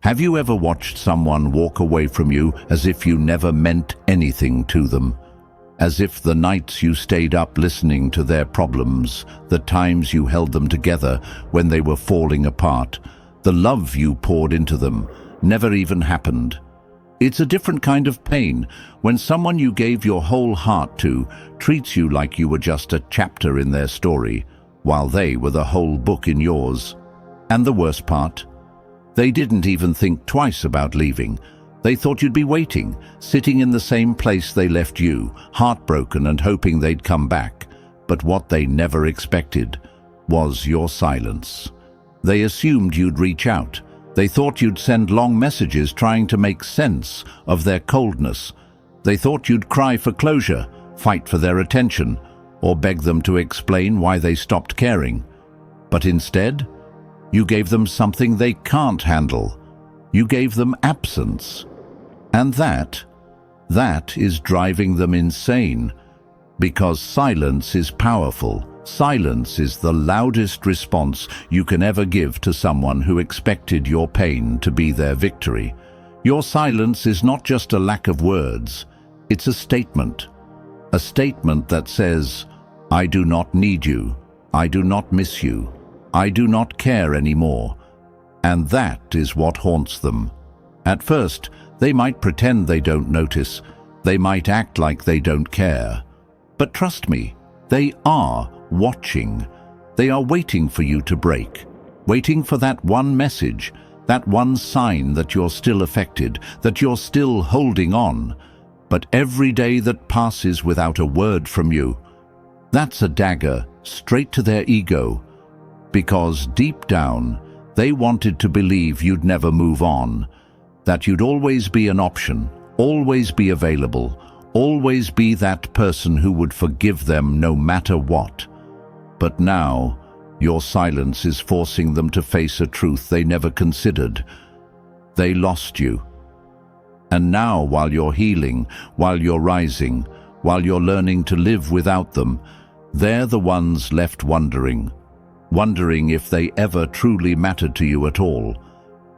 Have you ever watched someone walk away from you as if you never meant anything to them? As if the nights you stayed up listening to their problems, the times you held them together when they were falling apart, the love you poured into them, never even happened. It's a different kind of pain when someone you gave your whole heart to treats you like you were just a chapter in their story, while they were the whole book in yours. And the worst part? They didn't even think twice about leaving. They thought you'd be waiting, sitting in the same place they left you, heartbroken and hoping they'd come back. But what they never expected was your silence. They assumed you'd reach out. They thought you'd send long messages trying to make sense of their coldness. They thought you'd cry for closure, fight for their attention, or beg them to explain why they stopped caring. But instead, you gave them something they can't handle. You gave them absence. And that is driving them insane, because silence is powerful. Silence is the loudest response you can ever give to someone who expected your pain to be their victory. Your silence is not just a lack of words, it's a statement. A statement that says, I do not need you, I do not miss you, I do not care anymore. And that is what haunts them. At first, they might pretend they don't notice, they might act like they don't care. But trust me, they are watching. They are waiting for you to break, waiting for that one message, that one sign that you're still affected, that you're still holding on. But every day that passes without a word from you, that's a dagger straight to their ego, because deep down, they wanted to believe you'd never move on, that you'd always be an option, always be available, always be that person who would forgive them no matter what. But now, your silence is forcing them to face a truth they never considered. They lost you. And now, while you're healing, while you're rising, while you're learning to live without them, they're the ones left wondering if they ever truly mattered to you at all,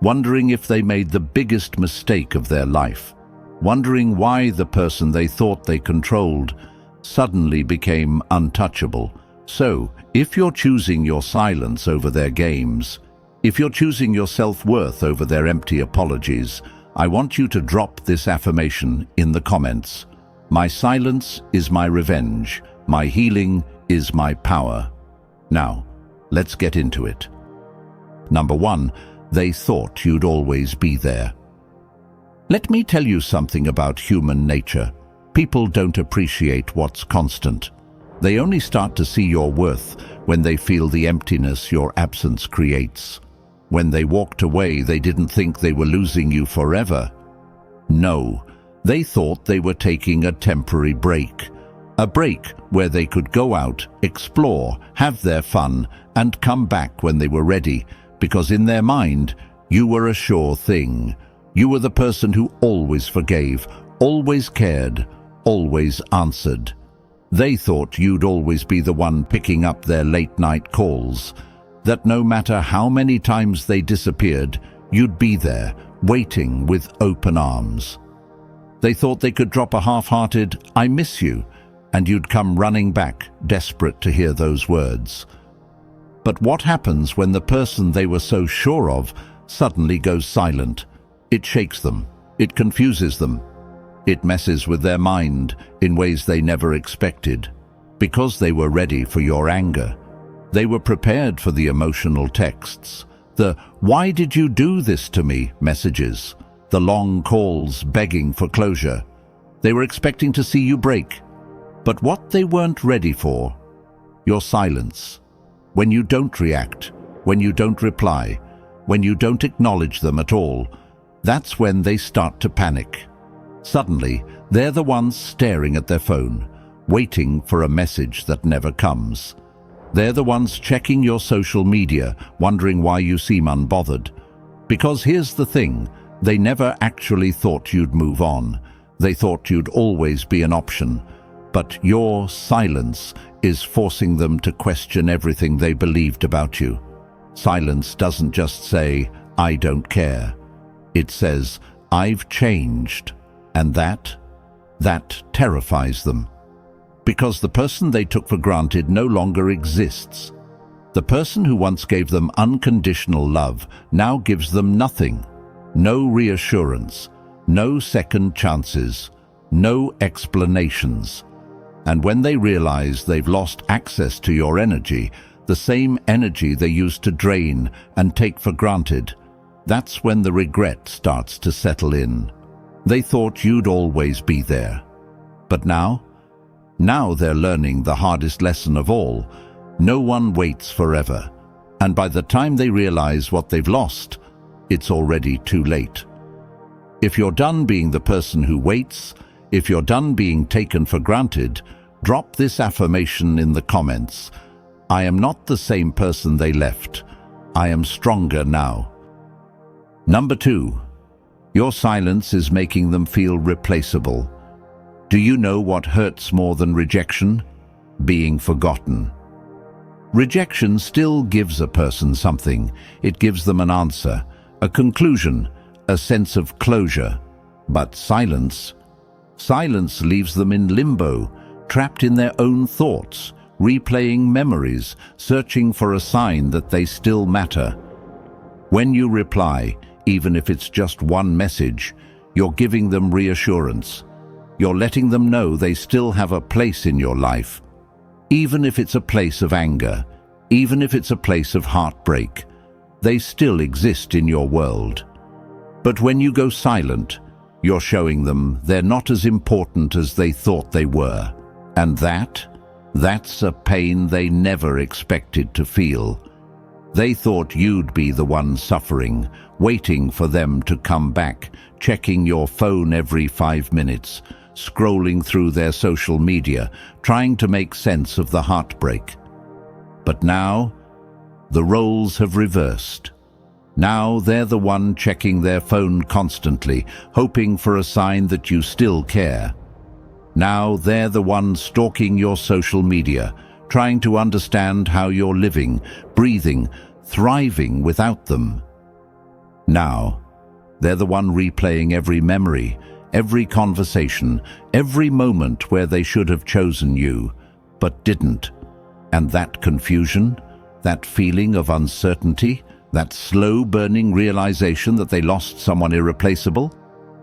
wondering if they made the biggest mistake of their life, wondering why the person they thought they controlled suddenly became untouchable. So, if you're choosing your silence over their games, if you're choosing your self-worth over their empty apologies, I want you to drop this affirmation in the comments. My silence is my revenge. My healing is my power. Now, let's get into it. Number 1, they thought you'd always be there. Let me tell you something about human nature. People don't appreciate what's constant. They only start to see your worth when they feel the emptiness your absence creates. When they walked away, they didn't think they were losing you forever. No, they thought they were taking a temporary break. A break where they could go out, explore, have their fun, and come back when they were ready, because in their mind, you were a sure thing. You were the person who always forgave, always cared, always answered. They thought you'd always be the one picking up their late-night calls, that no matter how many times they disappeared, you'd be there, waiting with open arms. They thought they could drop a half-hearted, I miss you, and you'd come running back, desperate to hear those words. But what happens when the person they were so sure of suddenly goes silent? It shakes them. It confuses them. It messes with their mind in ways they never expected. Because they were ready for your anger. They were prepared for the emotional texts, the "why did you do this to me" messages, the long calls begging for closure. They were expecting to see you break. But what they weren't ready for, your silence. When you don't react, when you don't reply, when you don't acknowledge them at all, that's when they start to panic. Suddenly, they're the ones staring at their phone, waiting for a message that never comes. They're the ones checking your social media, wondering why you seem unbothered. Because here's the thing, they never actually thought you'd move on. They thought you'd always be an option. But your silence is forcing them to question everything they believed about you. Silence doesn't just say, I don't care. It says, "I've changed," and that terrifies them. Because the person they took for granted no longer exists. The person who once gave them unconditional love now gives them nothing. No reassurance, no second chances, no explanations. And when they realize they've lost access to your energy, the same energy they used to drain and take for granted, that's when the regret starts to settle in. They thought you'd always be there. But now they're learning the hardest lesson of all. No one waits forever. And by the time they realize what they've lost, it's already too late. If you're done being the person who waits, if you're done being taken for granted, drop this affirmation in the comments. I am not the same person they left. I am stronger now. Number 2. Your silence is making them feel replaceable. Do you know what hurts more than rejection? Being forgotten. Rejection still gives a person something. It gives them an answer, a conclusion, a sense of closure. But silence leaves them in limbo, trapped in their own thoughts, replaying memories, searching for a sign that they still matter. When you reply, even if it's just one message, you're giving them reassurance. You're letting them know they still have a place in your life. Even if it's a place of anger, even if it's a place of heartbreak, they still exist in your world. But when you go silent, you're showing them they're not as important as they thought they were. And that's a pain they never expected to feel. They thought you'd be the one suffering, waiting for them to come back, checking your phone every 5 minutes, scrolling through their social media, trying to make sense of the heartbreak. But now, the roles have reversed. Now they're the one checking their phone constantly, hoping for a sign that you still care. Now they're the one stalking your social media, trying to understand how you're living, breathing, thriving without them. Now, they're the one replaying every memory, every conversation, every moment where they should have chosen you, but didn't. And that confusion, that feeling of uncertainty, that slow-burning realization that they lost someone irreplaceable,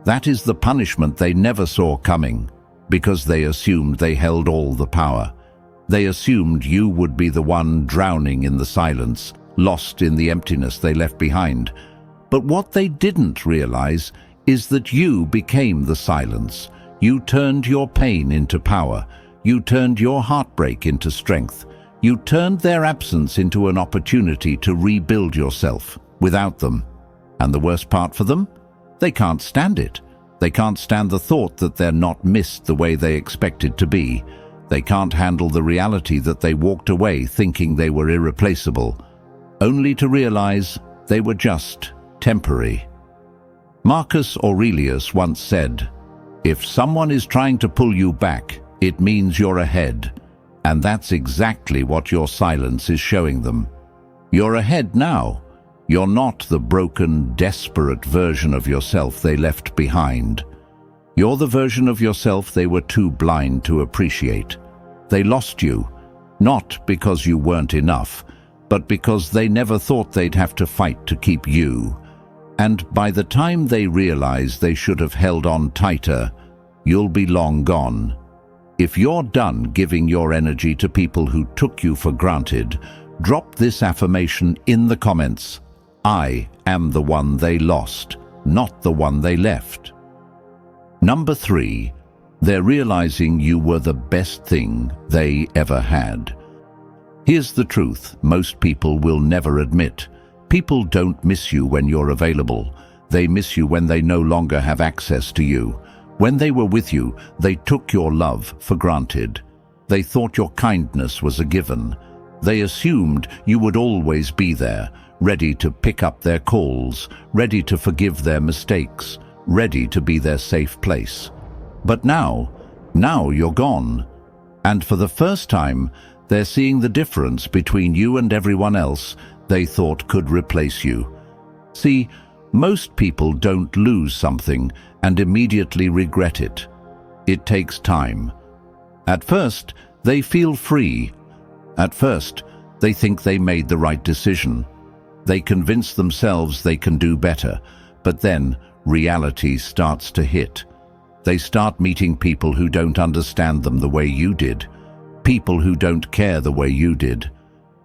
that is the punishment they never saw coming, because they assumed they held all the power. They assumed you would be the one drowning in the silence, lost in the emptiness they left behind. But what they didn't realize is that you became the silence. You turned your pain into power. You turned your heartbreak into strength. You turned their absence into an opportunity to rebuild yourself without them. And the worst part for them? They can't stand it. They can't stand the thought that they're not missed the way they expected to be. They can't handle the reality that they walked away thinking they were irreplaceable, only to realize they were just temporary. Marcus Aurelius once said, "If someone is trying to pull you back, it means you're ahead." And that's exactly what your silence is showing them. You're ahead now. You're not the broken, desperate version of yourself they left behind. You're the version of yourself they were too blind to appreciate. They lost you, not because you weren't enough, but because they never thought they'd have to fight to keep you. And by the time they realize they should have held on tighter, you'll be long gone. If you're done giving your energy to people who took you for granted, drop this affirmation in the comments. I am the one they lost, not the one they left. Number 3, they're realizing you were the best thing they ever had. Here's the truth most people will never admit. People don't miss you when you're available. They miss you when they no longer have access to you. When they were with you, they took your love for granted. They thought your kindness was a given. They assumed you would always be there, ready to pick up their calls, ready to forgive their mistakes, ready to be their safe place. But now you're gone. And for the first time, they're seeing the difference between you and everyone else they thought could replace you. See, Most people don't lose something and immediately regret it. It takes time. At first, they feel free. At first, they think they made the right decision. They convince themselves they can do better, but then reality starts to hit. They start meeting people who don't understand them the way you did, people who don't care the way you did,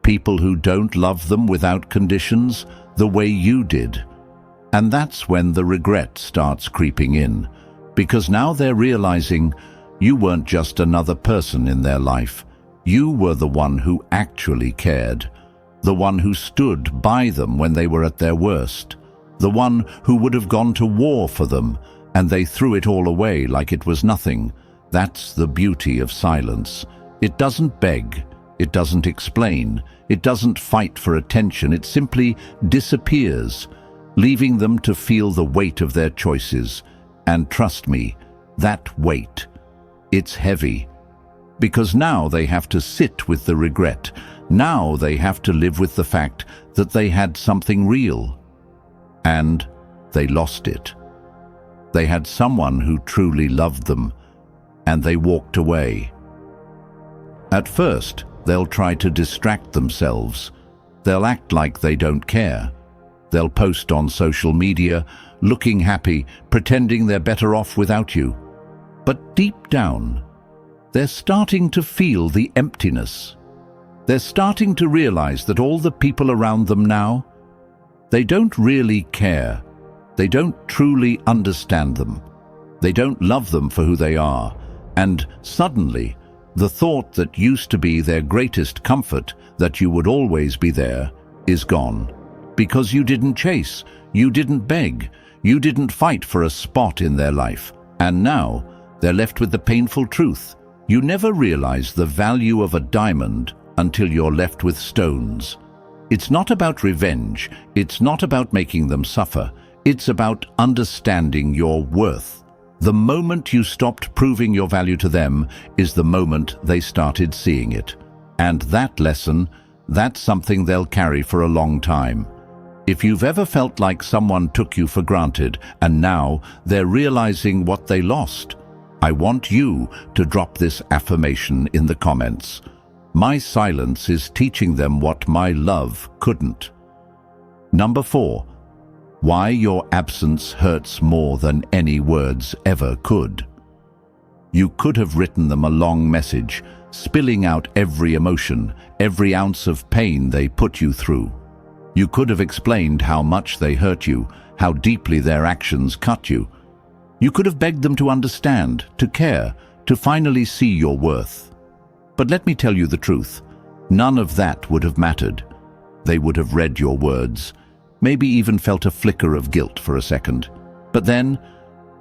people who don't love them without conditions the way you did. And that's when the regret starts creeping in, because now they're realizing you weren't just another person in their life. You were the one who actually cared, the one who stood by them when they were at their worst, the one who would have gone to war for them, and they threw it all away like it was nothing. That's the beauty of silence. It doesn't beg, it doesn't explain, it doesn't fight for attention, it simply disappears, leaving them to feel the weight of their choices. And trust me, that weight, it's heavy. Because now they have to sit with the regret. Now they have to live with the fact that they had something real. And they lost it. They had someone who truly loved them, and they walked away. At first, they'll try to distract themselves. They'll act like they don't care. They'll post on social media, looking happy, pretending they're better off without you. But deep down, they're starting to feel the emptiness. They're starting to realize that all the people around them now, they don't really care. They don't truly understand them. They don't love them for who they are. And suddenly, the thought that used to be their greatest comfort, that you would always be there, is gone. Because you didn't chase, you didn't beg, you didn't fight for a spot in their life. And now, they're left with the painful truth. You never realize the value of a diamond until you're left with stones. It's not about revenge. It's not about making them suffer. It's about understanding your worth. The moment you stopped proving your value to them is the moment they started seeing it. And that lesson, that's something they'll carry for a long time. If you've ever felt like someone took you for granted and now they're realizing what they lost, I want you to drop this affirmation in the comments. My silence is teaching them what my love couldn't. Number 4. Why your absence hurts more than any words ever could. You could have written them a long message, spilling out every emotion, every ounce of pain they put you through. You could have explained how much they hurt you, how deeply their actions cut you. You could have begged them to understand, to care, to finally see your worth. But let me tell you the truth. None of that would have mattered. They would have read your words, maybe even felt a flicker of guilt for a second. But then,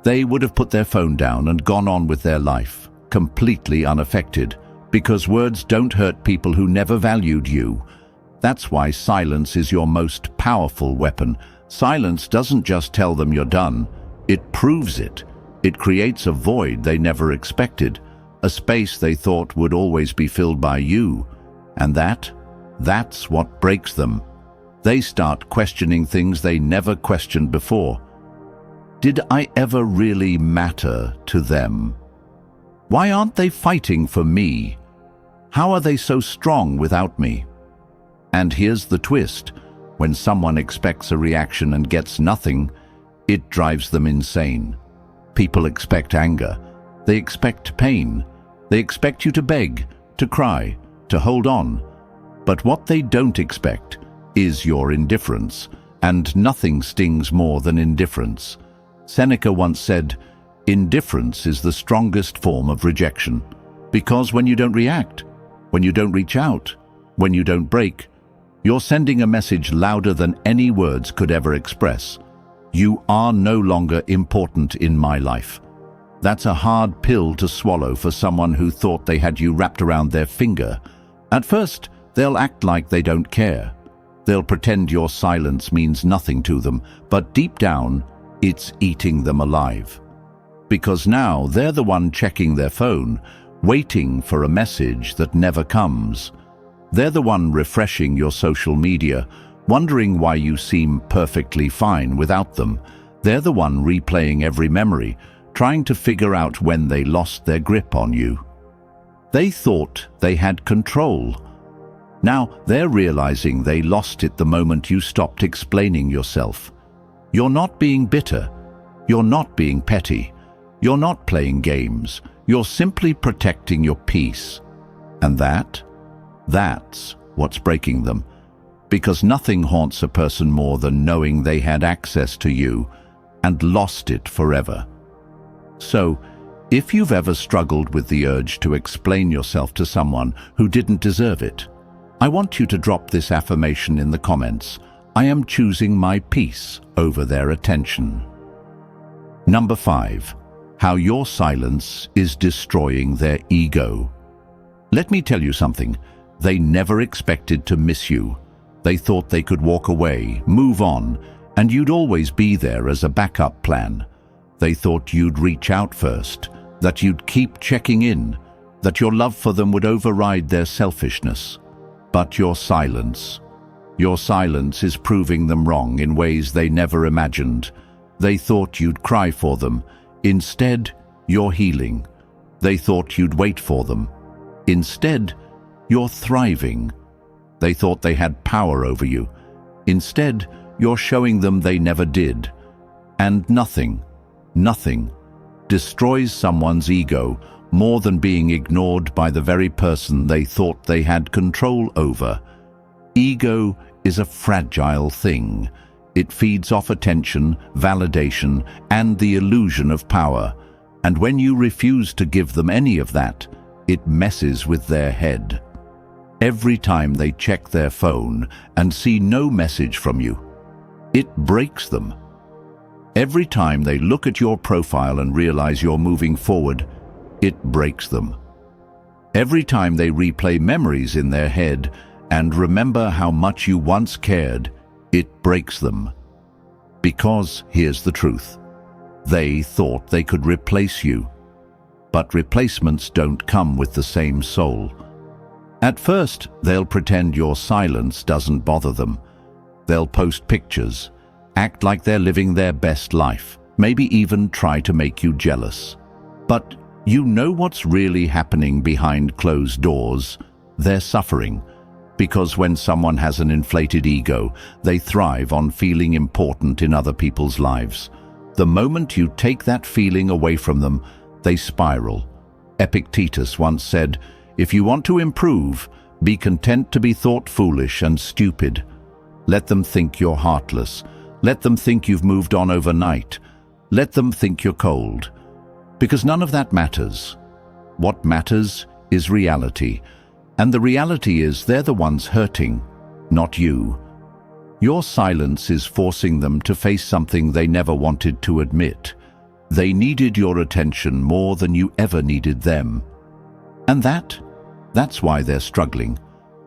they would have put their phone down and gone on with their life, completely unaffected, because words don't hurt people who never valued you. That's why silence is your most powerful weapon. Silence doesn't just tell them you're done. It proves it. It creates a void they never expected, a space they thought would always be filled by you. And that's what breaks them. They start questioning things they never questioned before. Did I ever really matter to them? Why aren't they fighting for me? How are they so strong without me? And here's the twist. When someone expects a reaction and gets nothing, it drives them insane. People expect anger. They expect pain. They expect you to beg, to cry, to hold on. But what they don't expect is your indifference, and nothing stings more than indifference. Seneca once said, "Indifference is the strongest form of rejection." Because when you don't react, when you don't reach out, when you don't break, you're sending a message louder than any words could ever express. You are no longer important in my life. That's a hard pill to swallow for someone who thought they had you wrapped around their finger. At first, they'll act like they don't care. They'll pretend your silence means nothing to them, but deep down, it's eating them alive. Because now they're the one checking their phone, waiting for a message that never comes. They're the one refreshing your social media, wondering why you seem perfectly fine without them. They're the one replaying every memory, trying to figure out when they lost their grip on you. They thought they had control. Now they're realizing they lost it the moment you stopped explaining yourself. You're not being bitter. You're not being petty. You're not playing games. You're simply protecting your peace. And that's what's breaking them. Because nothing haunts a person more than knowing they had access to you and lost it forever. So, if you've ever struggled with the urge to explain yourself to someone who didn't deserve it, I want you to drop this affirmation in the comments. I am choosing my peace over their attention. Number 5. How your silence is destroying their ego. Let me tell you something. They never expected to miss you. They thought they could walk away, move on, and you'd always be there as a backup plan. They thought you'd reach out first, that you'd keep checking in, that your love for them would override their selfishness. But your silence is proving them wrong in ways they never imagined. They thought you'd cry for them. Instead, you're healing. They thought you'd wait for them. Instead, you're thriving. They thought they had power over you. Instead, you're showing them they never did. And nothing destroys someone's ego more than being ignored by the very person they thought they had control over. Ego is a fragile thing. It feeds off attention, validation, and the illusion of power. And when you refuse to give them any of that, it messes with their head. Every time they check their phone and see no message from you, it breaks them. Every time they look at your profile and realize you're moving forward, it breaks them. Every time they replay memories in their head and remember how much you once cared, it breaks them. Because here's the truth. They thought they could replace you. But replacements don't come with the same soul. At first, they'll pretend your silence doesn't bother them. They'll post pictures, act like they're living their best life, maybe even try to make you jealous. But you know what's really happening behind closed doors? They're suffering. Because when someone has an inflated ego, they thrive on feeling important in other people's lives. The moment you take that feeling away from them, they spiral. Epictetus once said, "If you want to improve, be content to be thought foolish and stupid." Let them think you're heartless. Let them think you've moved on overnight. Let them think you're cold. Because none of that matters. What matters is reality. And the reality is they're the ones hurting, not you. Your silence is forcing them to face something they never wanted to admit. They needed your attention more than you ever needed them. And that's why they're struggling.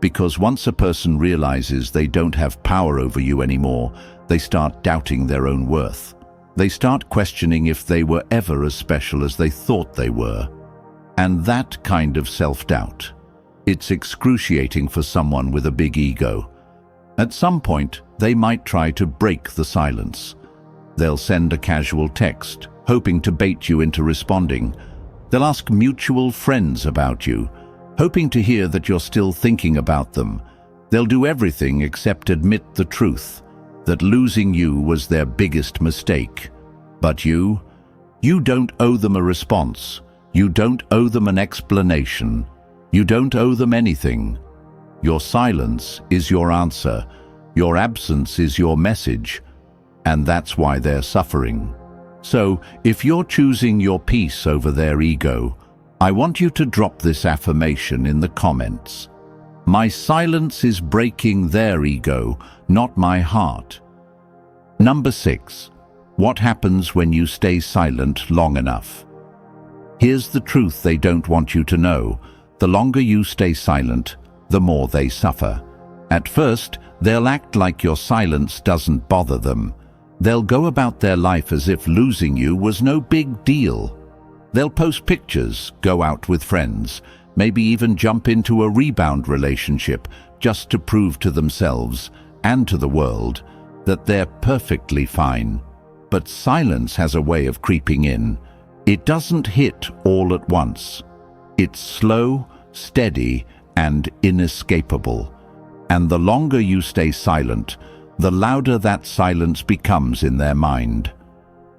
Because once a person realizes they don't have power over you anymore, they start doubting their own worth. They start questioning if they were ever as special as they thought they were. And that kind of self-doubt, it's excruciating for someone with a big ego. At some point, they might try to break the silence. They'll send a casual text, hoping to bait you into responding. They'll ask mutual friends about you, hoping to hear that you're still thinking about them. They'll do everything except admit the truth, that losing you was their biggest mistake. But you don't owe them a response. You don't owe them an explanation. You don't owe them anything. Your silence is your answer. Your absence is your message. And that's why they're suffering. So, if you're choosing your peace over their ego, I want you to drop this affirmation in the comments. My silence is breaking their ego, not my heart. Number 6. What happens when you stay silent long enough? Here's the truth they don't want you to know. The longer you stay silent, the more they suffer. At first, they'll act like your silence doesn't bother them. They'll go about their life as if losing you was no big deal. They'll post pictures, go out with friends, maybe even jump into a rebound relationship just to prove to themselves and to the world that they're perfectly fine. But silence has a way of creeping in. It doesn't hit all at once. It's slow, steady, and inescapable. And the longer you stay silent, the louder that silence becomes in their mind.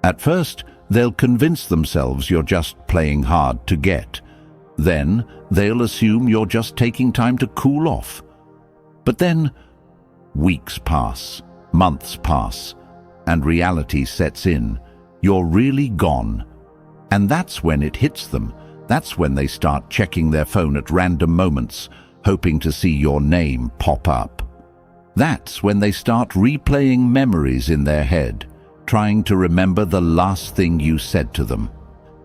At first, they'll convince themselves you're just playing hard to get. Then, they'll assume you're just taking time to cool off. But then, weeks pass, months pass, and reality sets in. You're really gone. And that's when it hits them. That's when they start checking their phone at random moments, hoping to see your name pop up. That's when they start replaying memories in their head, trying to remember the last thing you said to them.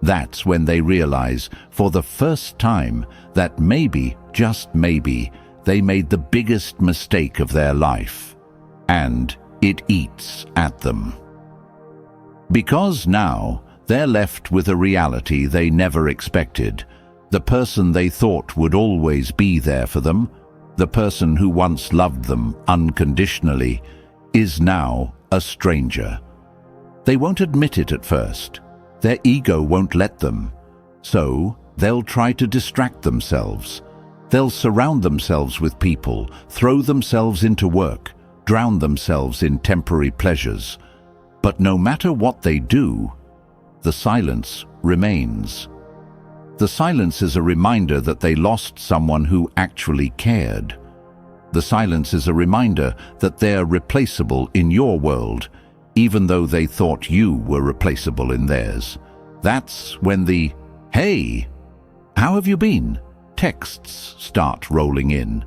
That's when they realize, for the first time, that maybe, just maybe, they made the biggest mistake of their life. And it eats at them. Because now, they're left with a reality they never expected. The person they thought would always be there for them, the person who once loved them unconditionally, is now a stranger. They won't admit it at first. Their ego won't let them. So, they'll try to distract themselves. They'll surround themselves with people, throw themselves into work, drown themselves in temporary pleasures. But no matter what they do, the silence remains. The silence is a reminder that they lost someone who actually cared. The silence is a reminder that they're replaceable in your world, even though they thought you were replaceable in theirs. That's when the, "Hey, how have you been?" texts start rolling in.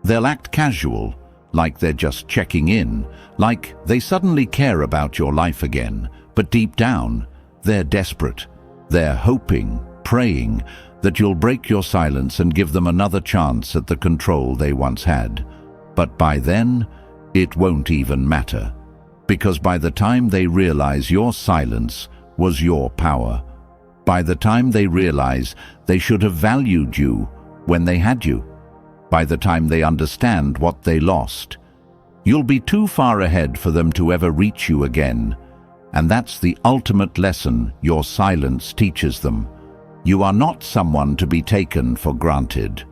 They'll act casual, like they're just checking in, like they suddenly care about your life again, but deep down, they're desperate. They're hoping, praying, that you'll break your silence and give them another chance at the control they once had. But by then, it won't even matter. Because by the time they realize your silence was your power, by the time they realize they should have valued you when they had you, by the time they understand what they lost, you'll be too far ahead for them to ever reach you again. And that's the ultimate lesson your silence teaches them. You are not someone to be taken for granted.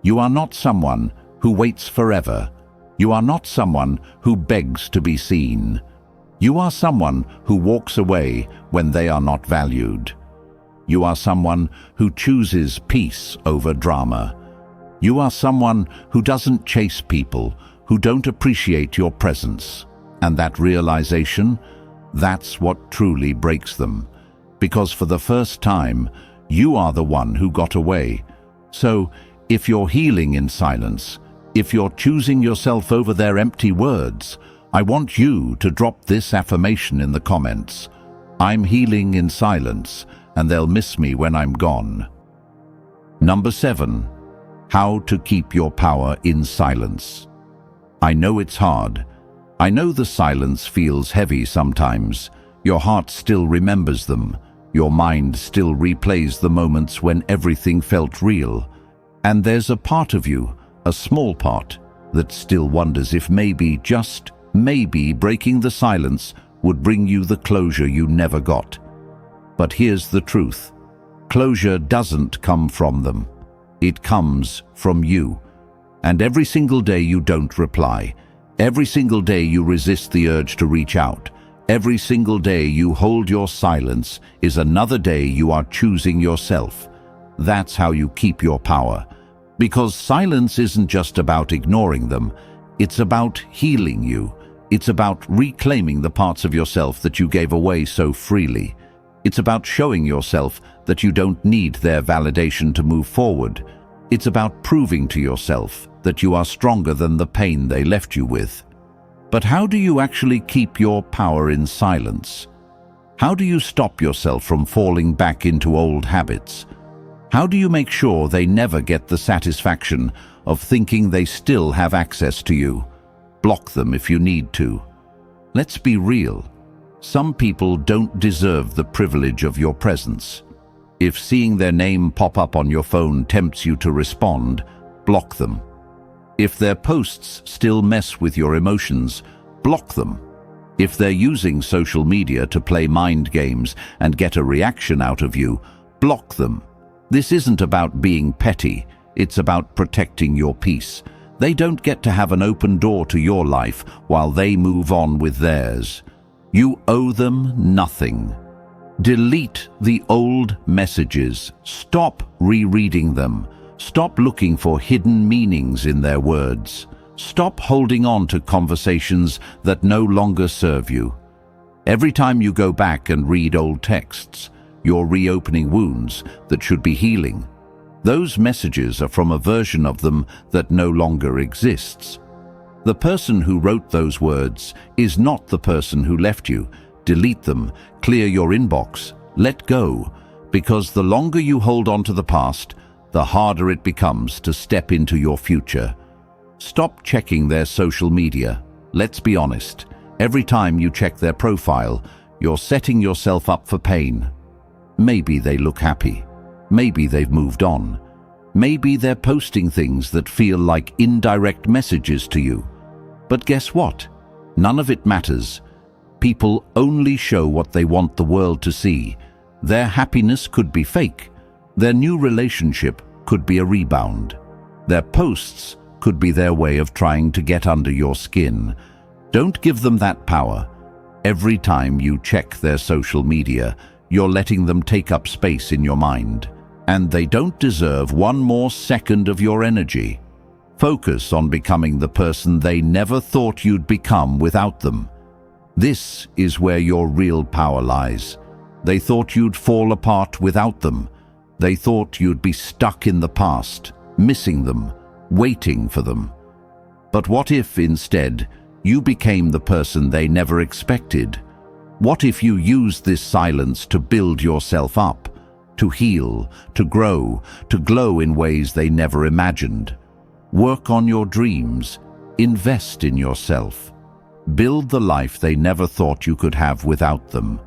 You are not someone who waits forever. You are not someone who begs to be seen. You are someone who walks away when they are not valued. You are someone who chooses peace over drama. You are someone who doesn't chase people, who don't appreciate your presence. And that realization, that's what truly breaks them. Because for the first time, you are the one who got away. So, if you're healing in silence, if you're choosing yourself over their empty words, I want you to drop this affirmation in the comments. I'm healing in silence, and they'll miss me when I'm gone. Number 7. How to keep your power in silence. I know it's hard. I know the silence feels heavy sometimes. Your heart still remembers them. Your mind still replays the moments when everything felt real. And there's a part of you, a small part, that still wonders if maybe, just maybe, breaking the silence would bring you the closure you never got. But here's the truth. Closure doesn't come from them. It comes from you. And every single day you don't reply, every single day you resist the urge to reach out, every single day you hold your silence is another day you are choosing yourself. That's how you keep your power. Because silence isn't just about ignoring them, it's about healing you. It's about reclaiming the parts of yourself that you gave away so freely. It's about showing yourself that you don't need their validation to move forward. It's about proving to yourself that you are stronger than the pain they left you with. But how do you actually keep your power in silence? How do you stop yourself from falling back into old habits? How do you make sure they never get the satisfaction of thinking they still have access to you? Block them if you need to. Let's be real. Some people don't deserve the privilege of your presence. If seeing their name pop up on your phone tempts you to respond, block them. If their posts still mess with your emotions, block them. If they're using social media to play mind games and get a reaction out of you, block them. This isn't about being petty, it's about protecting your peace. They don't get to have an open door to your life while they move on with theirs. You owe them nothing. Delete the old messages. Stop rereading them. Stop looking for hidden meanings in their words. Stop holding on to conversations that no longer serve you. Every time you go back and read old texts, you're reopening wounds that should be healing. Those messages are from a version of them that no longer exists. The person who wrote those words is not the person who left you. Delete them, clear your inbox, let go, because the longer you hold on to the past, the harder it becomes to step into your future. Stop checking their social media. Let's be honest, every time you check their profile, you're setting yourself up for pain. Maybe they look happy. Maybe they've moved on. Maybe they're posting things that feel like indirect messages to you. But guess what? None of it matters. People only show what they want the world to see. Their happiness could be fake. Their new relationship could be a rebound. Their posts could be their way of trying to get under your skin. Don't give them that power. Every time you check their social media, you're letting them take up space in your mind. And they don't deserve one more second of your energy. Focus on becoming the person they never thought you'd become without them. This is where your real power lies. They thought you'd fall apart without them. They thought you'd be stuck in the past, missing them, waiting for them. But what if, instead, you became the person they never expected? What if you used this silence to build yourself up, to heal, to grow, to glow in ways they never imagined? Work on your dreams, invest in yourself. Build the life they never thought you could have without them.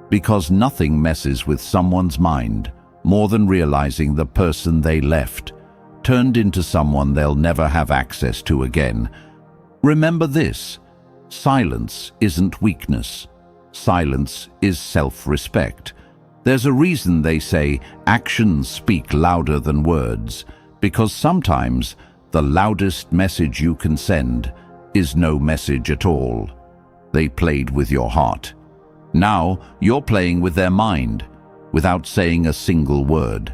Because nothing messes with someone's mind more than realizing the person they left turned into someone they'll never have access to again. Remember this: silence isn't weakness. Silence is self-respect. There's a reason they say actions speak louder than words, because sometimes the loudest message you can send is no message at all. They played with your heart. Now you're playing with their mind without saying a single word.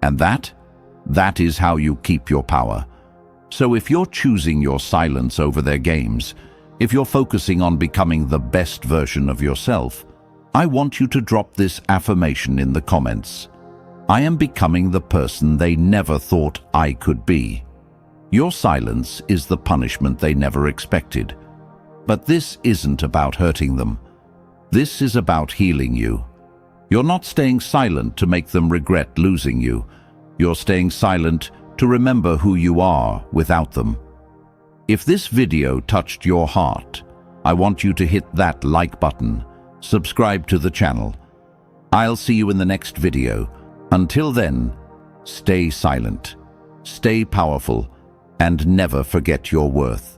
And that is how you keep your power. So if you're choosing your silence over their games, if you're focusing on becoming the best version of yourself, I want you to drop this affirmation in the comments. I am becoming the person they never thought I could be. Your silence is the punishment they never expected. But this isn't about hurting them. This is about healing you. You're not staying silent to make them regret losing you. You're staying silent to remember who you are without them. If this video touched your heart, I want you to hit that like button, subscribe to the channel. I'll see you in the next video. Until then, stay silent, stay powerful, and never forget your worth.